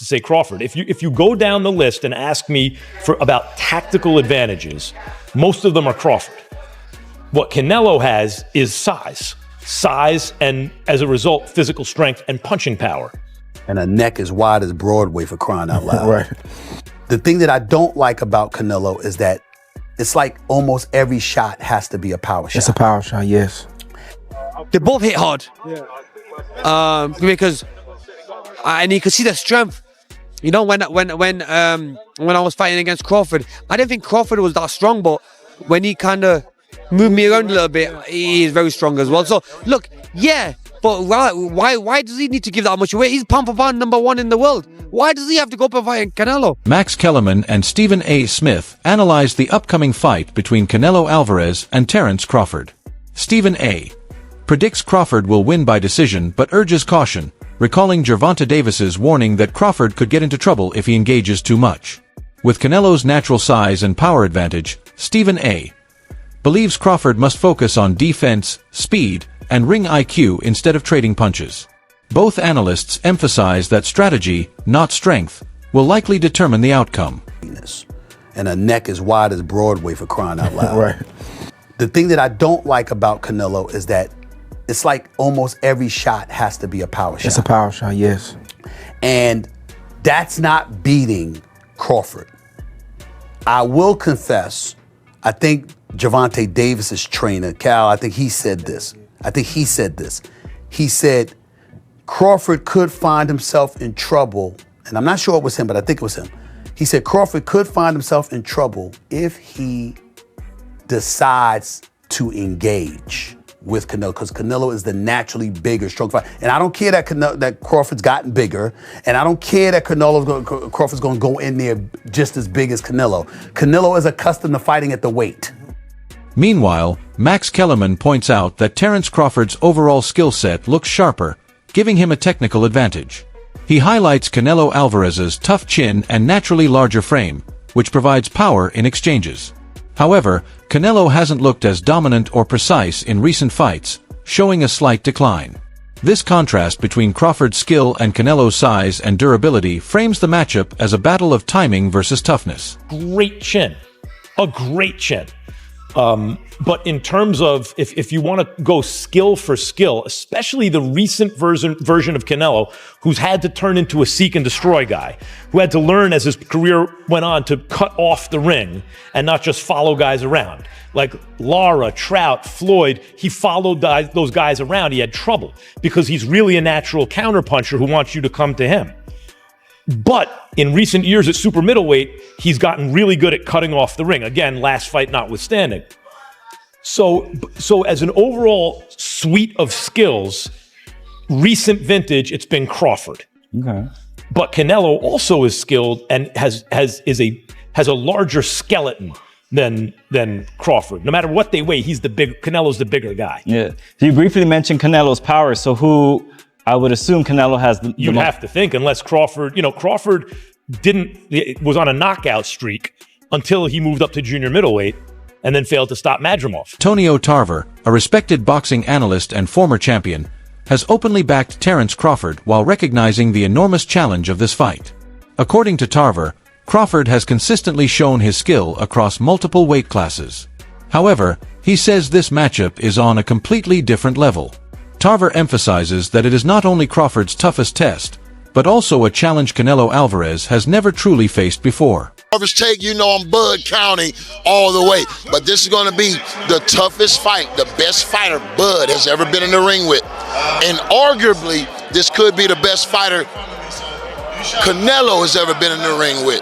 say Crawford. If you go down the list and ask me about tactical advantages, most of them are Crawford. What Canelo has is size, and as a result, physical strength and punching power. And a neck as wide as Broadway, for crying out loud. Right. The thing that I don't like about Canelo is that it's like almost every shot has to be a power shot. It's a power shot, yes. They both hit hard. Because and you can see the strength. You know, when I was fighting against Crawford, I didn't think Crawford was that strong, but when he kind of moved me around a little bit, he is very strong as well. So look, yeah, but why does he need to give that much away? He's pound for pound #1 in the world. Why does he have to go up and fight Canelo? Max Kellerman and Stephen A. Smith analyzed the upcoming fight between Canelo Alvarez and Terence Crawford. Stephen A. predicts Crawford will win by decision but urges caution, recalling Gervonta Davis's warning that Crawford could get into trouble if he engages too much. With Canelo's natural size and power advantage, Stephen A. believes Crawford must focus on defense, speed, and ring IQ instead of trading punches. Both analysts emphasize that strategy, not strength, will likely determine the outcome. And a neck as wide as Broadway, for crying out loud. Right. The thing that I don't like about Canelo is that it's like almost every shot has to be a power shot. It's a power shot, yes. And that's not beating Crawford. I will confess, I think Gervonta Davis's trainer, Cal, I think he said this. He said Crawford could find himself in trouble, and I'm not sure it was him, but I think it was him. He said Crawford could find himself in trouble if he decides to engage with Canelo, because Canelo is the naturally bigger, strong fighter. And I don't care that Crawford's gotten bigger, and I don't care that Crawford's going to go in there just as big as Canelo. Canelo is accustomed to fighting at the weight. Meanwhile, Max Kellerman points out that Terence Crawford's overall skill set looks sharper, giving him a technical advantage. He highlights Canelo Alvarez's tough chin and naturally larger frame, which provides power in exchanges. However, Canelo hasn't looked as dominant or precise in recent fights, showing a slight decline. This contrast between Crawford's skill and Canelo's size and durability frames the matchup as a battle of timing versus toughness. Great chin. A great chin. But in terms of, if you want to go skill for skill, especially the recent version of Canelo, who's had to turn into a seek and destroy guy, who had to learn as his career went on to cut off the ring and not just follow guys around. Like Lara, Trout, Floyd, he followed those guys around. He had trouble because he's really a natural counterpuncher who wants you to come to him. But in recent years at super middleweight, he's gotten really good at cutting off the ring. Again, last fight notwithstanding. So as an overall suite of skills, recent vintage, it's been Crawford. Okay. But Canelo also is skilled and has a larger skeleton than Crawford. No matter what they weigh, Canelo's the bigger guay. Yeah. So you briefly mentioned Canelo's power. So who? I would assume Canelo has the You'd have to think, unless Crawford was on a knockout streak until he moved up to junior middleweight and then failed to stop Madrimov. Tonio Tarver, a respected boxing analyst and former champion, has openly backed Terence Crawford while recognizing the enormous challenge of this fight. According to Tarver, Crawford has consistently shown his skill across multiple weight classes. However, he says this matchup is on a completely different level. Tarver emphasizes that it is not only Crawford's toughest test, but also a challenge Canelo Alvarez has never truly faced before. Crawford's take, I'm Bud County all the way, but this is going to be the toughest fight, the best fighter Bud has ever been in the ring with. And arguably, this could be the best fighter Canelo has ever been in the ring with.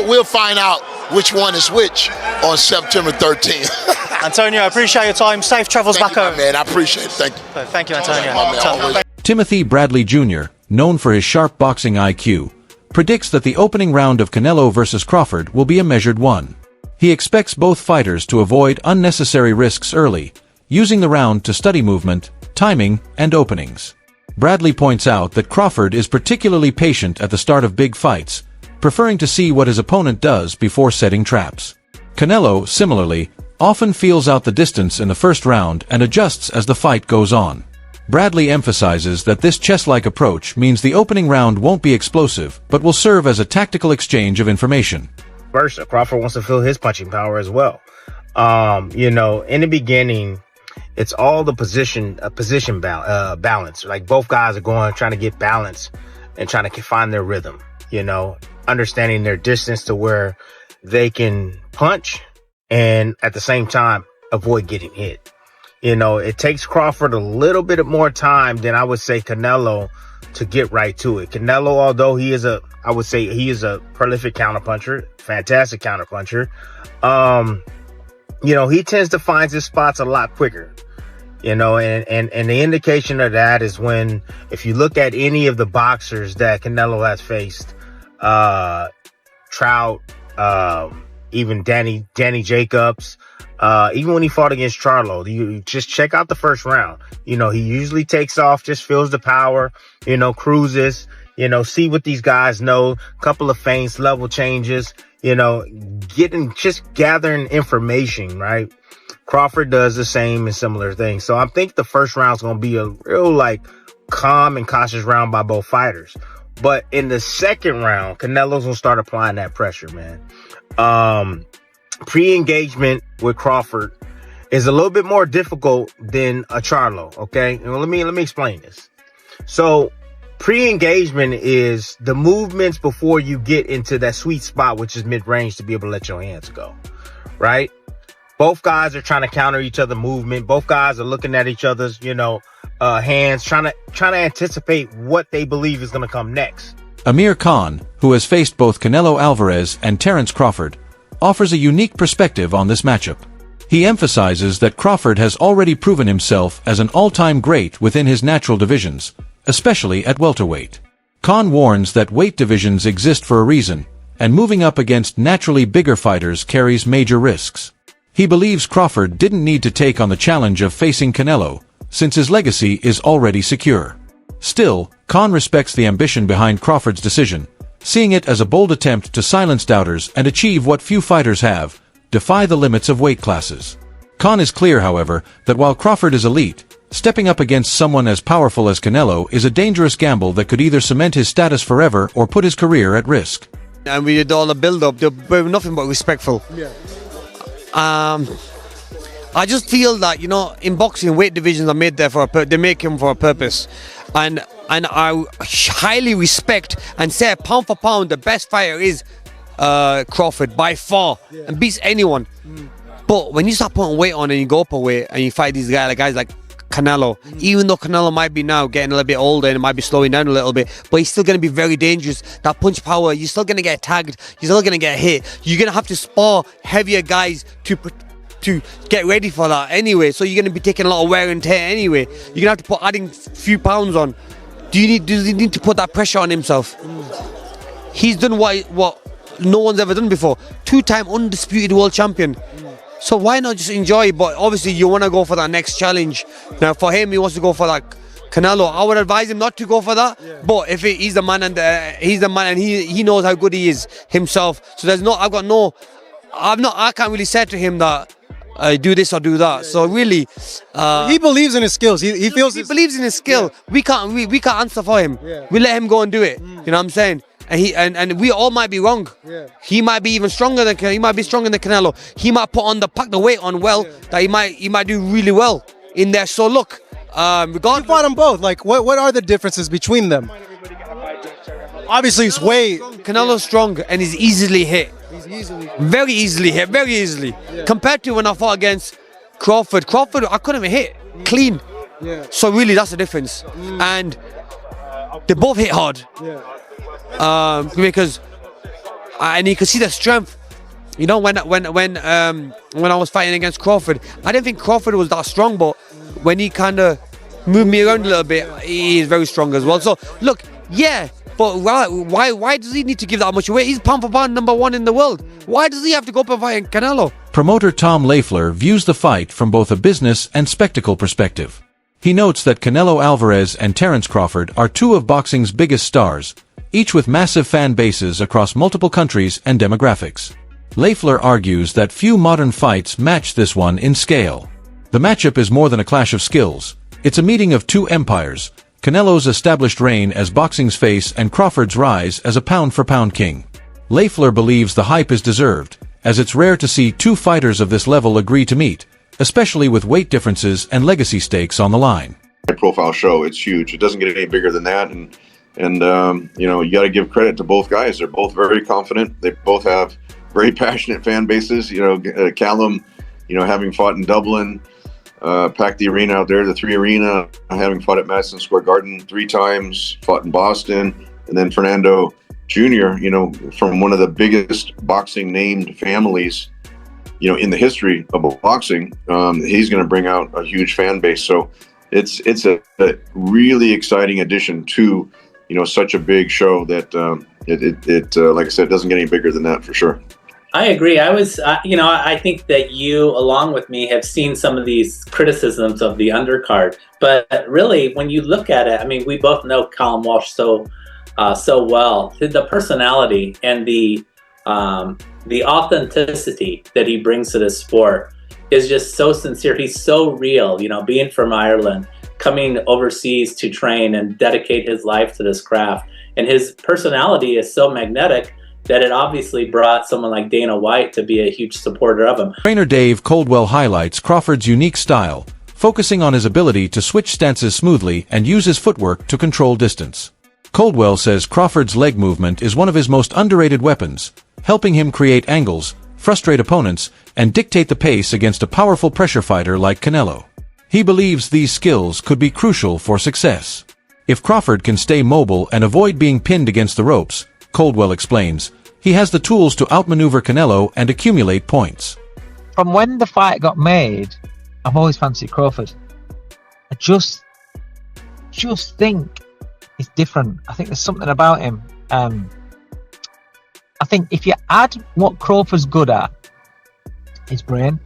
We'll find out which one is which on September 13th. Antonio, I appreciate your time. Safe travels back home. Man, I appreciate it. Thank you. Thank you, Antonio. Timothy Bradley Jr., known for his sharp boxing IQ, predicts that the opening round of Canelo versus Crawford will be a measured one. He expects both fighters to avoid unnecessary risks early, using the round to study movement, timing, and openings. Bradley points out that Crawford is particularly patient at the start of big fights, preferring to see what his opponent does before setting traps. Canelo, similarly, often feels out the distance in the first round and adjusts as the fight goes on. Bradley emphasizes that this chess-like approach means the opening round won't be explosive, but will serve as a tactical exchange of information. Versa, Crawford wants to feel his punching power as well. You know, in the beginning, it's all the position balance. Like both guys are trying to get balance and trying to find their rhythm, you know, understanding their distance to where they can punch and at the same time avoid getting hit. You know, it takes Crawford a little bit more time than I would say Canelo to get right to it. Canelo, although I would say he is a prolific counterpuncher, fantastic counterpuncher. You know, he tends to find his spots a lot quicker. You know, and the indication of that is when, if you look at any of the boxers that Canelo has faced, Trout, even Danny Jacobs, even when he fought against Charlo, you just check out the first round. You know, he usually takes off, just feels the power, you know, cruises, you know, see what these guys know, couple of feints, level changes, you know, gathering information, right? Crawford does the same and similar things. So I think the first round is going to be a real, like, calm and cautious round by both fighters. But in the second round, Canelo's going to start applying that pressure, man. Pre-engagement with Crawford is a little bit more difficult than a Charlo, okay? And let me explain this. So pre-engagement is the movements before you get into that sweet spot, which is mid-range, to be able to let your hands go, right? Both guys are trying to counter each other's movement. Both guys are looking at each other's, you know, hands, trying to anticipate what they believe is going to come next. Amir Khan, who has faced both Canelo Alvarez and Terence Crawford, offers a unique perspective on this matchup. He emphasizes that Crawford has already proven himself as an all-time great within his natural divisions, especially at welterweight. Khan warns that weight divisions exist for a reason, and moving up against naturally bigger fighters carries major risks. He believes Crawford didn't need to take on the challenge of facing Canelo, since his legacy is already secure. Still, Khan respects the ambition behind Crawford's decision, seeing it as a bold attempt to silence doubters and achieve what few fighters have: defy the limits of weight classes. Khan is clear, however, that while Crawford is elite, stepping up against someone as powerful as Canelo is a dangerous gamble that could either cement his status forever or put his career at risk. And we did all the build-up. They were nothing but respectful. Yeah. I just feel that, you know, in boxing, weight divisions are made there they make him for a purpose, and I highly respect and say pound for pound the best fighter is Crawford by far, and beats anyone. But when you start putting weight on and you go up a weight and you fight these guys like Canelo, even though Canelo might be now getting a little bit older and might be slowing down a little bit, but he's still going to be very dangerous. That punch power, you're still going to get tagged, you're still going to get hit. You're going to have to spar heavier guys to get ready for that anyway, so you're going to be taking a lot of wear and tear anyway. You're going to have to adding a few pounds on. Does he need to put that pressure on himself? He's done what no one's ever done before. 2-time undisputed world champion. So why not just enjoy? But obviously you want to go for that next challenge. Now for him, he wants to go for that Canelo. I would advise him not to go for that. Yeah. But if he's the man and he knows how good he is himself. So I can't really say to him that do this or do that. So really, he believes in his skills. He feels he believes in his skill. Yeah. We can't answer for him. Yeah. We let him go and do it. You know what I'm saying? And we all might be wrong. Yeah. He might be even stronger than Canelo. He might pack the weight on well, that he might do really well in there. So look, regardless, you fought them both. Like what are the differences between them? Obviously, it's weight. Canelo's strong and he's easily hit. Very easily hit. Yeah. Compared to when I fought against Crawford, I couldn't even hit clean. Yeah. So really, that's the difference. And they both hit hard. Yeah. Because and you can see the strength. You know, when I was fighting against Crawford, I didn't think Crawford was that strong, but when he kind of moved me around a little bit, he is very strong as well. So look, yeah, but why does he need to give that much away? He's pound for pound #1 in the world. Why does he have to go up and fight Canelo? Promoter Tom Lafleur views the fight from both a business and spectacle perspective. He notes that Canelo Alvarez and Terence Crawford are two of boxing's biggest stars, each with massive fan bases across multiple countries and demographics. Lafleur argues that few modern fights match this one in scale. The matchup is more than a clash of skills. It's a meeting of two empires, Canelo's established reign as boxing's face and Crawford's rise as a pound-for-pound king. Lafleur believes the hype is deserved, as it's rare to see two fighters of this level agree to meet, especially with weight differences and legacy stakes on the line. Profile show, it's huge. It doesn't get any bigger than that, and you know, you got to give credit to both guys. They're both very confident. They both have very passionate fan bases. You know, Callum, you know, having fought in Dublin, packed the arena out there, the 3 Arena, having fought at Madison Square Garden 3 times, fought in Boston, and then Fernando Jr., you know, from one of the biggest boxing named families, you know, in the history of boxing. He's going to bring out a huge fan base. So it's a really exciting addition to, you know, such a big show that like I said, doesn't get any bigger than that for sure. I agree. You know, I think that you, along with me, have seen some of these criticisms of the undercard. But really, when you look at it, I mean, we both know Callum Walsh so well. The personality and the authenticity that he brings to this sport is just so sincere. He's so real. You know, being from Ireland, coming overseas to train and dedicate his life to this craft, and his personality is so magnetic that it obviously brought someone like Dana White to be a huge supporter of him. Trainer Dave Coldwell highlights Crawford's unique style, focusing on his ability to switch stances smoothly and use his footwork to control distance. Coldwell says Crawford's leg movement is one of his most underrated weapons, helping him create angles, frustrate opponents, and dictate the pace against a powerful pressure fighter like Canelo. He believes these skills could be crucial for success. If Crawford can stay mobile and avoid being pinned against the ropes, Coldwell explains, he has the tools to outmaneuver Canelo and accumulate points. From when the fight got made, I've always fancied Crawford. I just think it's different. I think there's something about him. I think if you add what Crawford's good at, his brain,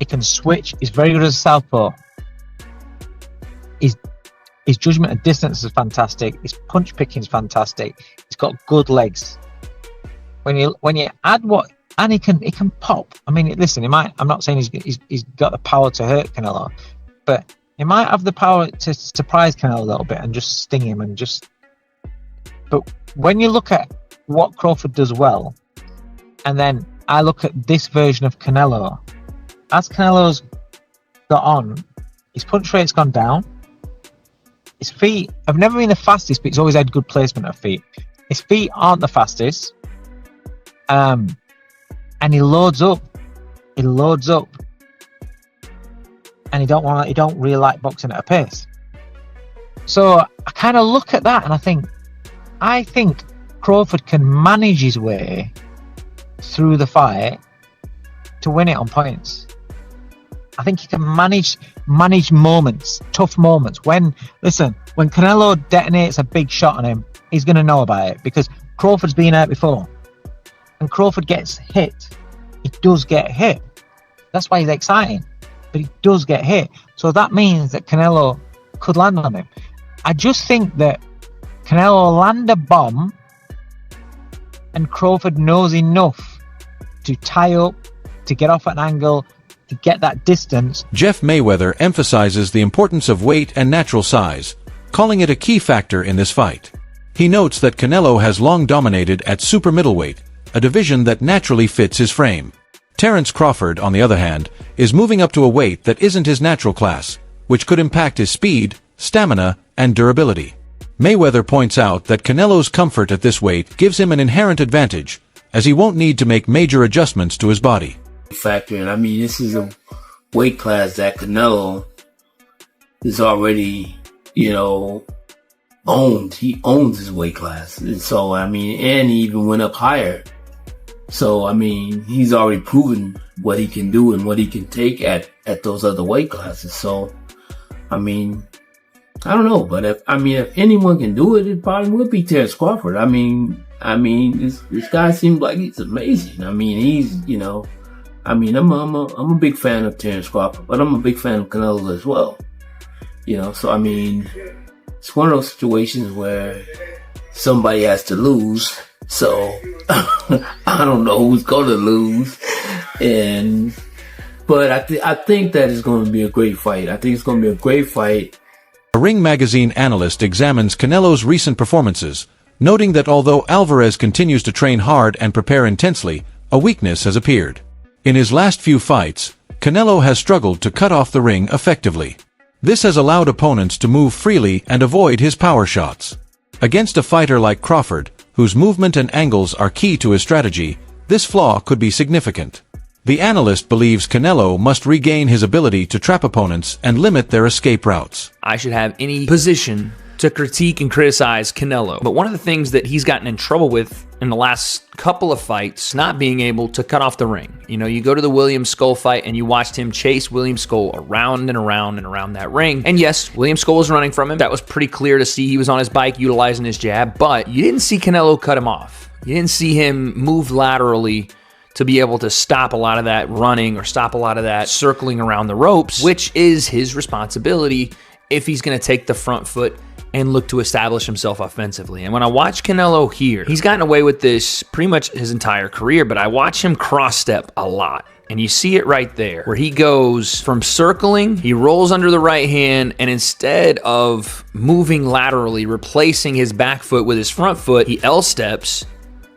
he can switch, he's very good as a southpaw. His judgment of distance is fantastic. His punch picking is fantastic. He's got good legs. When you add what, and he can pop. I mean, listen, I'm not saying he's got the power to hurt Canelo, but he might have the power to surprise Canelo a little bit and just sting him and just. But when you look at what Crawford does well, and then I look at this version of Canelo, as Canelo's got on, his punch rate's gone down. His feet have never been the fastest, but he's always had good placement of feet. His feet aren't the fastest. And he loads up. And he don't really like boxing at a pace. So I kind of look at that and I think Crawford can manage his way through the fight to win it on points. I think he can manage moments, tough moments. When Canelo detonates a big shot on him, he's going to know about it because Crawford's been hurt before. And Crawford gets hit. He does get hit. That's why he's exciting. But he does get hit. So that means that Canelo could land on him. I just think that Canelo will land a bomb and Crawford knows enough to tie up, to get off at an angle, to get that distance. Jeff Mayweather emphasizes the importance of weight and natural size, calling it a key factor in this fight. He notes that Canelo has long dominated at super middleweight, a division that naturally fits his frame. Terence Crawford, on the other hand, is moving up to a weight that isn't his natural class, which could impact his speed, stamina, and durability. Mayweather points out that Canelo's comfort at this weight gives him an inherent advantage, as he won't need to make major adjustments to his body. Factor in. I mean, this is a weight class that Canelo is already, owned. He owns his weight class. And so, and he even went up higher. So, he's already proven what he can do and what he can take at those other weight classes. So, I don't know, but if anyone can do it, it probably would be Terence Crawford. This guy seems like he's amazing. I'm a big fan of Terence Crawford, but I'm a big fan of Canelo as well. It's one of those situations where somebody has to lose. So I don't know who's going to lose, but But I think that it's going to be a great fight. I think it's going to be a great fight. A Ring Magazine analyst examines Canelo's recent performances, noting that although Alvarez continues to train hard and prepare intensely, a weakness has appeared. In his last few fights, Canelo has struggled to cut off the ring effectively. This has allowed opponents to move freely and avoid his power shots. Against a fighter like Crawford, whose movement and angles are key to his strategy, this flaw could be significant. The analyst believes Canelo must regain his ability to trap opponents and limit their escape routes. I should have any position to critique and criticize Canelo. But one of the things that he's gotten in trouble with in the last couple of fights, not being able to cut off the ring. You know, you go to the William Skull fight and you watched him chase William Skull around and around and around that ring. And yes, William Skull was running from him. That was pretty clear to see. He was on his bike utilizing his jab, but you didn't see Canelo cut him off. You didn't see him move laterally to be able to stop a lot of that running or stop a lot of that circling around the ropes, which is his responsibility if he's going to take the front foot and look to establish himself offensively. And when I watch Canelo here, he's gotten away with this pretty much his entire career, but I watch him cross step a lot. And you see it right there, where he goes from circling, he rolls under the right hand, and instead of moving laterally, replacing his back foot with his front foot, he L-steps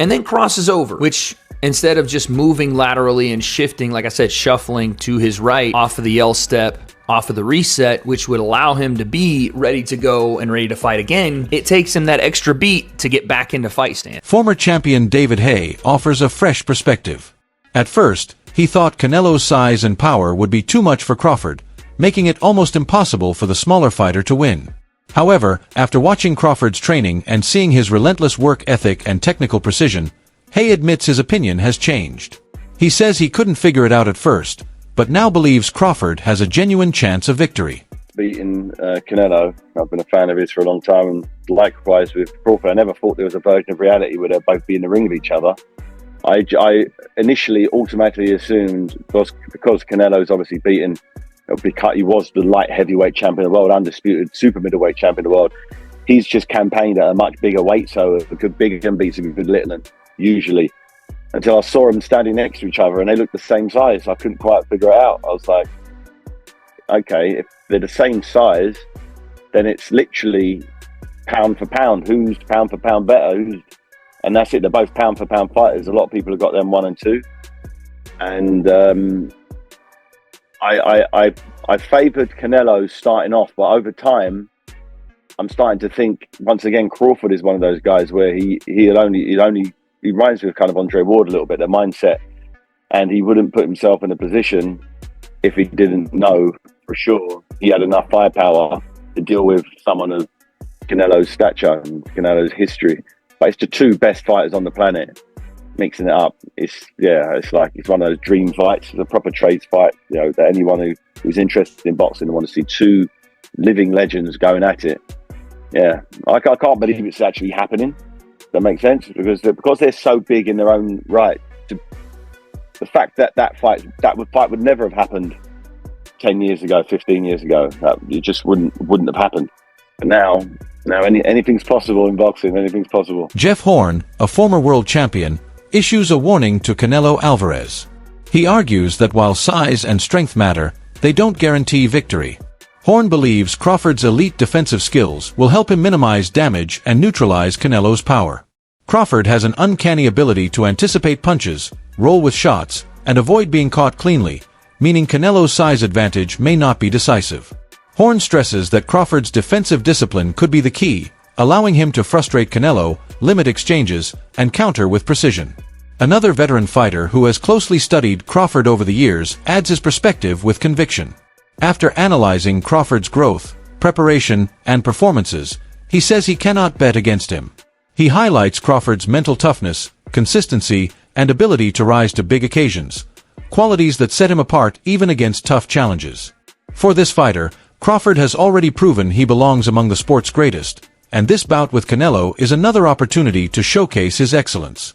and then crosses over, which instead of just moving laterally and shifting, like I said, shuffling to his right off of the L-step, off of the reset, which would allow him to be ready to go and ready to fight again, it takes him that extra beat to get back into fight stance. Former champion David Haye offers a fresh perspective. At first, he thought Canelo's size and power would be too much for Crawford, making it almost impossible for the smaller fighter to win. However, after watching Crawford's training and seeing his relentless work ethic and technical precision, Haye admits his opinion has changed. He says he couldn't figure it out at first, but now believes Crawford has a genuine chance of victory. Beating Canelo, I've been a fan of his for a long time, and likewise with Crawford, I never thought there was a version of reality where they'd both be in the ring with each other. I initially automatically assumed, because Canelo's obviously beaten, he was the light heavyweight champion of the world, undisputed super middleweight champion of the world. He's just campaigned at a much bigger weight, so a good big can beats a good little one, usually. Until I saw them standing next to each other and they looked the same size. I couldn't quite figure it out. I was like, okay, if they're the same size, then it's literally pound for pound. Who's pound for pound better? And that's it. They're both pound for pound fighters. A lot of people have got them 1 and 2. And I favoured Canelo starting off, but over time, I'm starting to think once again Crawford is one of those guys where he reminds me of kind of Andre Ward a little bit, their mindset, and he wouldn't put himself in a position if he didn't know for sure he had enough firepower to deal with someone of Canelo's stature and Canelo's history. But it's the two best fighters on the planet. Mixing it up, it's one of those dream fights. It's a proper trades fight. You know, that anyone who's interested in boxing and want to see two living legends going at it. Yeah, I can't believe it's actually happening. That makes sense, because they're so big in their own right. The fact that fight would never have happened 10 years ago, 15 years ago. It just wouldn't have happened. And now anything's possible in boxing. Anything's possible. Jeff Horn, a former world champion, issues a warning to Canelo Alvarez. He argues that while size and strength matter, they don't guarantee victory. Horn believes Crawford's elite defensive skills will help him minimize damage and neutralize Canelo's power. Crawford has an uncanny ability to anticipate punches, roll with shots, and avoid being caught cleanly, meaning Canelo's size advantage may not be decisive. Horn stresses that Crawford's defensive discipline could be the key, allowing him to frustrate Canelo, limit exchanges, and counter with precision. Another veteran fighter who has closely studied Crawford over the years adds his perspective with conviction. After analyzing Crawford's growth, preparation, and performances, he says he cannot bet against him. He highlights Crawford's mental toughness, consistency, and ability to rise to big occasions, qualities that set him apart even against tough challenges. For this fighter, Crawford has already proven he belongs among the sport's greatest, and this bout with Canelo is another opportunity to showcase his excellence.